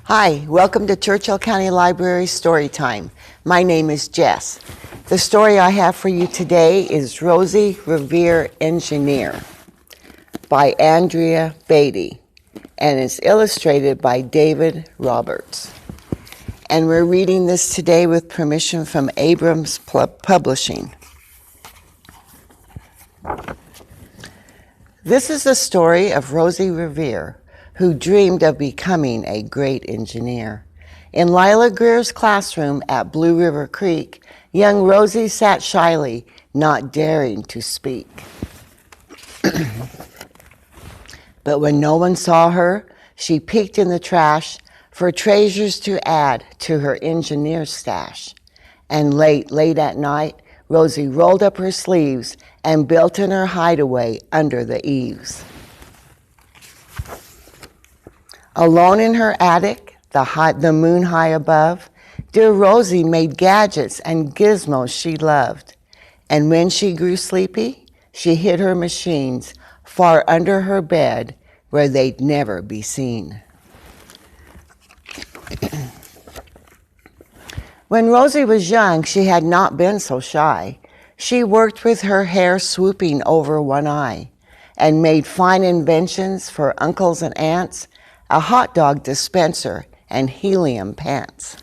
Hi, welcome to Churchill County Library Storytime. My name is Jess. The story I have for you today is Rosie Revere, Engineer by Andrea Beatty, and is illustrated by David Roberts. And we're reading this today with permission from Abrams Publishing. This is the story of Rosie Revere, who dreamed of becoming a great engineer. In Lila Greer's classroom at Blue River Creek, young Rosie sat shyly, not daring to speak. But when no one saw her, she peeked in the trash for treasures to add to her engineer stash. And late at night, Rosie rolled up her sleeves and built in her hideaway under the eaves. Alone in her attic, the moon high above, dear Rosie made gadgets and gizmos she loved. And when she grew sleepy, she hid her machines far under her bed where they'd never be seen. When Rosie was young, she had not been so shy. She worked with her hair swooping over one eye and made fine inventions for uncles and aunts, a hot dog dispenser, and helium pants.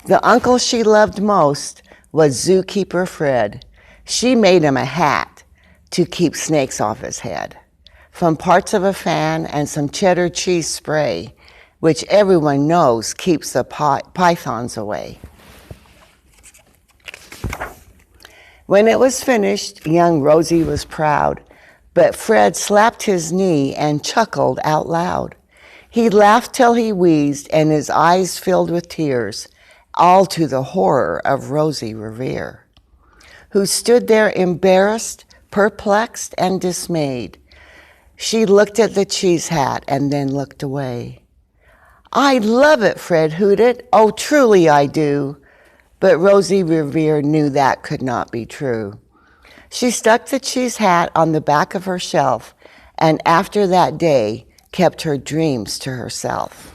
The uncle she loved most was zookeeper Fred. She made him a hat to keep snakes off his head, from parts of a fan and some cheddar cheese spray, which everyone knows keeps the pythons away. When it was finished, young Rosie was proud, but Fred slapped his knee and chuckled out loud. He laughed till he wheezed and his eyes filled with tears, all to the horror of Rosie Revere, who stood there embarrassed, perplexed, and dismayed. She looked at the cheese hat and then looked away. "I love it," Fred hooted. "Oh, truly I do." But Rosie Revere knew that could not be true. She stuck the cheese hat on the back of her shelf, and after that day, kept her dreams to herself.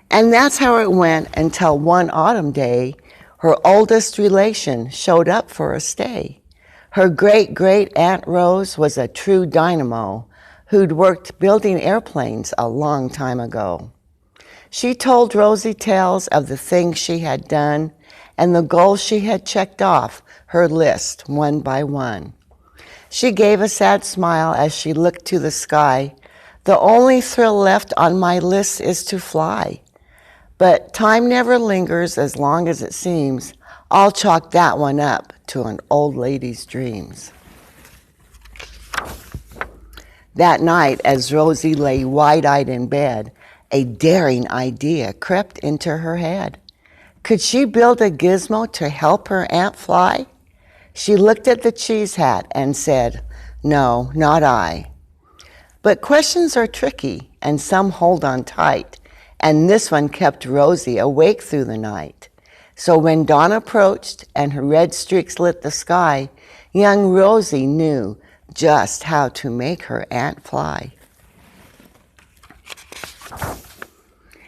And that's how it went until one autumn day, her oldest relation showed up for a stay. Her great-great-aunt Rose was a true dynamo who'd worked building airplanes a long time ago. She told Rosie tales of the things she had done and the goals she had checked off her list one by one. She gave a sad smile as she looked to the sky. "The only thrill left on my list is to fly. But time never lingers as long as it seems. I'll chalk that one up to an old lady's dreams." That night, as Rosie lay wide-eyed in bed, a daring idea crept into her head. Could she build a gizmo to help her aunt fly? She looked at the cheese hat and said, "No, not I." But questions are tricky, and some hold on tight, and this one kept Rosie awake through the night. So when dawn approached and her red streaks lit the sky, young Rosie knew just how to make her aunt fly.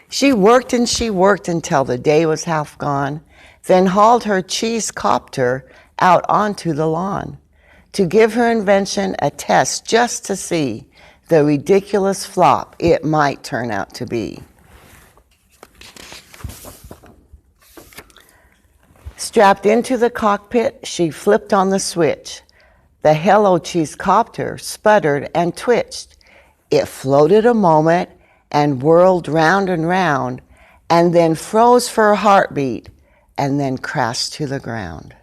She worked and she worked until the day was half gone, then hauled her cheese copter out onto the lawn to give her invention a test just to see the ridiculous flop it might turn out to be. Strapped into the cockpit, she flipped on the switch. The Hello Cheese copter sputtered and twitched. It floated a moment and whirled round and round, and then froze for a heartbeat, and then crashed to the ground.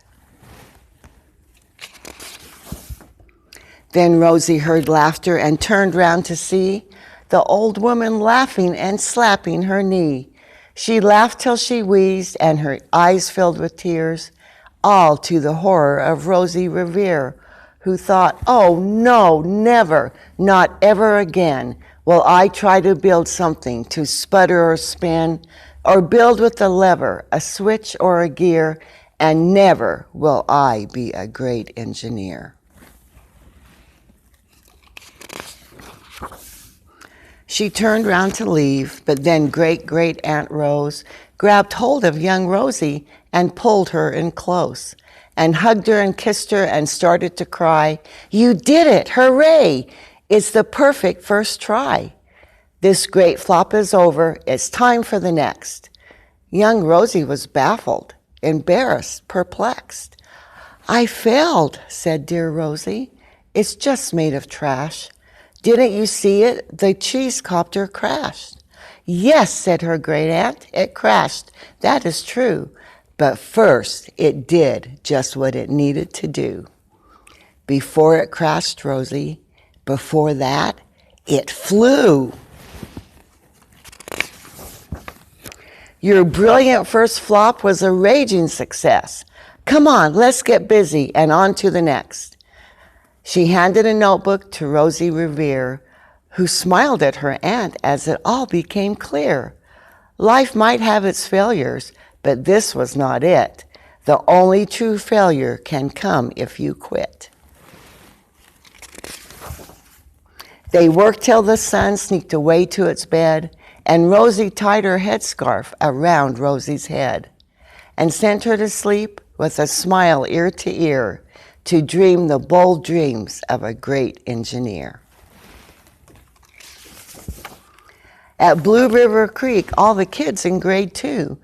Then Rosie heard laughter and turned round to see the old woman laughing and slapping her knee. She laughed till she wheezed and her eyes filled with tears, all to the horror of Rosie Revere, who thought, "Oh no, never, not ever again will I try to build something to sputter or spin, or build with a lever, a switch, or a gear, and never will I be a great engineer." She turned round to leave, but then Great-Great-Aunt Rose grabbed hold of young Rosie and pulled her in close and hugged her and kissed her and started to cry. "You did it! Hooray! It's the perfect first try. This great flop is over. It's time for the next." Young Rosie was baffled, embarrassed, perplexed. "I failed," said dear Rosie. "It's just made of trash. Didn't you see it? The cheese copter crashed." "Yes," said her great aunt, "it crashed. That is true. But first, it did just what it needed to do. Before it crashed, Rosie, before that, it flew." Your brilliant first flop was a raging success. Come on, let's get busy and on to the next. She handed a notebook to Rosie Revere, who smiled at her aunt as it all became clear. Life might have its failures, but this was not it. The only true failure can come if you quit. They worked till the sun sneaked away to its bed, and Rosie tied her headscarf around Rosie's head and sent her to sleep with a smile ear to ear to dream the bold dreams of a great engineer. At Blue River Creek, all the kids in grade 2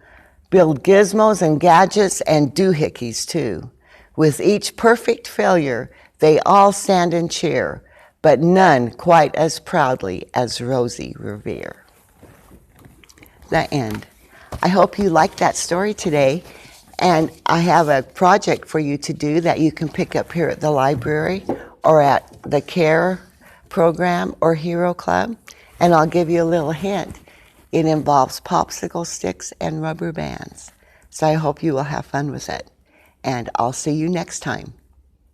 build gizmos and gadgets and doohickeys too. With each perfect failure, they all stand and cheer, but none quite as proudly as Rosie Revere. The end. I hope you liked that story today, and I have a project for you to do that you can pick up here at the library or at the CARE program or Hero Club, and I'll give you a little hint. It involves popsicle sticks and rubber bands. So I hope you will have fun with it, and I'll see you next time.